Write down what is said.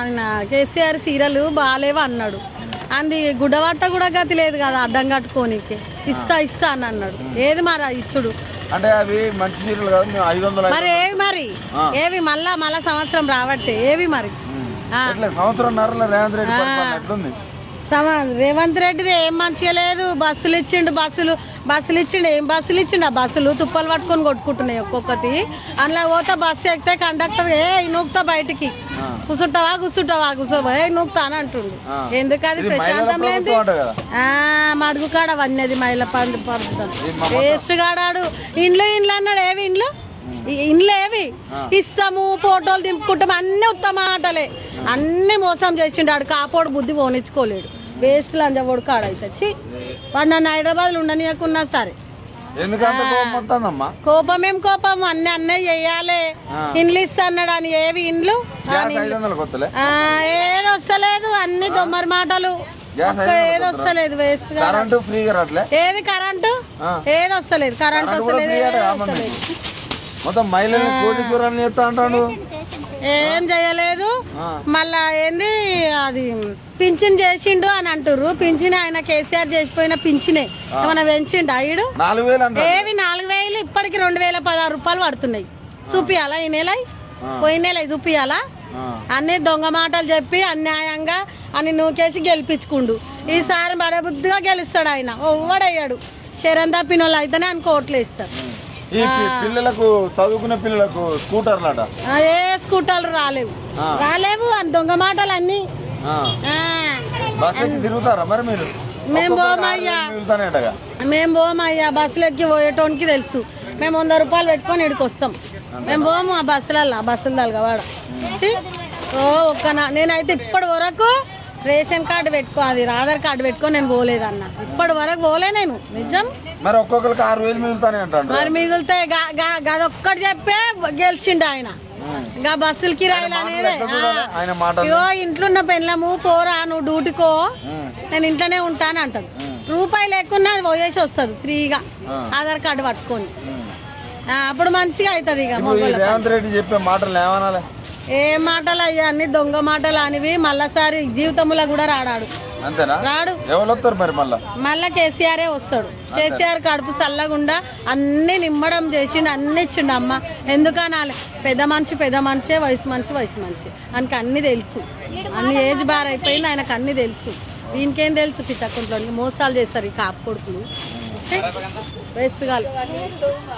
ఆయన కేసీఆర్ సీరియల్ బాగాలేవు అన్నాడు. అంది గుడ్డబట్ట కూడా గతి లేదు కదా అడ్డం కట్టుకోనికి. ఇస్తా అని అన్నాడు. ఏది మరి ఇచ్చుడు అంటే అవి మంచి సీరియల్ కాదు. 500 మరి ఏవి మళ్ళా సంవత్సరం రావట్టే ఏవి మరి సంవత్సరం రేవంత్ రెడ్డి ఎట్లుంది? రేవంత్ రెడ్డిది ఏం మంచిగా లేదు. బస్సులు ఇచ్చిండు ఏం బస్సులు ఇచ్చిండు? ఆ బస్సులు తుప్పలు పట్టుకొని కొట్టుకుంటున్నాయి ఒక్కొక్కటి. అందులో పోతే బస్సు ఎక్కితే కండక్టర్ నూకుతా బయటికి కూర్చుంటావా కూర్చోవా నూకుతా అని అంటుండు. ఎందుకు అది ప్రశాంతం లేదు. మడుగు కాడ వన్నది మహిళ పడుతుంది. వేస్ట్ కాడాడు. ఇండ్లు అన్నాడు. ఏవి ఇండ్లు ఏవి ఇస్తాము ఫోటోలు దింపుకుంటాము అన్ని ఉత్తమ ఆటలే. అన్ని మోసం చేసిండు. ఆడు కాపోడు బుద్ధి పోనిచ్చుకోలేడు. వేస్ట్ లంజబోడు కాడైతే వాడు నన్ను హైదరాబాద్లో ఉండనీయకున్నా సరే. కోపం ఏం కోపం అన్నీ చెయ్యాలి. ఇండ్లు ఇస్తా అన్నాడు అని ఏవి ఇండ్లు ఏది వస్తలేదు. అన్ని దొమ్మరి మాటలు. ఏది వస్తలేదు. వేస్ట్ ఏది కరెంటు ఏది వస్తలేదు. కరెంట్ వస్తలేదు. ఏం చేయలేదు. మళ్ళా ఏంది అది పింఛన్ చేసిండు అని అంటుర్రు. పింఛన్ ఆయన కేసీఆర్ చేసిపోయిన పింఛనే ఏమన్నా పెంచిండు అయ్యుడు? ఏవి 4000 ఇప్పటికి 2016 రూపాయలు పడుతున్నాయి. చూపియాలా ఈ నెల పోయిన నెల చూపియాలా? అన్ని దొంగ మాటలు చెప్పి అన్యాయంగా అని నూకేసి గెలిపించుకుండు. ఈసారి బడబుద్ధిగా గెలుస్తాడు ఆయన. ఒవ్వడయ్యాడు. శరం తప్పిన వాళ్ళు అయితేనే అని కోట్లు ఇస్తారు. పిల్లలకు చదువుకునే పిల్లలకు స్కూటర్లు ఏ స్కూటర్లు రాలేవు అని దొంగ మాటలు అన్ని. తిరుగుతారా మరి మీరు? మేము పోమయ్యా బస్సులు ఎక్కి పోయేటోనికి తెలుసు. మేము 100 రూపాయలు పెట్టుకొని ఇక్కడికి వస్తాం. మేము పోము ఆ బస్సులు తలగవాడ. నేనైతే ఇప్పటి వరకు రేషన్ కార్డు పెట్టుకో అది ఆధార్ కార్డు పెట్టుకో నేను పోలేదన్న. ఇప్పటి వరకు పోలే నేను నిజం. మరి ఒక్కొక్కరికి 6000 మిగులుతానే అంటారు. మరి మిగులుతాయి. గదొక్కటి చెప్పే గెలిచిండు ఆయన. గా బస్సుల కిరాయిలు అనేది ఇంట్లో ఉన్న పెళ్ళము పోరా నువ్వు డ్యూటీకో నేను ఇంట్లోనే ఉంటాను అంటది. రూపాయి లేకున్నా అది పోయేసి వస్తుంది ఫ్రీగా ఆధార్ కార్డు పట్టుకొని. అప్పుడు మంచిగా అవుతుంది. ఇక రేవంత్ రెడ్డి చెప్పే మాటలు ఏమనాలి? ఏ మాటలు అయ్యా అన్ని దొంగ మాటలు అనివి. మళ్ళాసారి జీవితంలో కూడా రాడాడు. రాడు. మళ్ళా కేసీఆరే వస్తాడు. కేసీఆర్ కడుపు చల్లగుండా అన్ని నిమ్మడం చేసిండు. అన్ని ఇచ్చిండు. అమ్మ ఎందుకనాలి? పెద్ద మనిషి వయసు మంచి ఆయనకి అన్ని తెలుసు. అన్ని ఏజ్ బార్ అయిపోయింది. ఆయనకు అన్ని తెలుసు. దీనికేం తెలుసు? పిచ్చకుంట్లో మోసాలు చేస్తారు ఈ కాపు కొడుకులు. వేస్ట్ గాలు.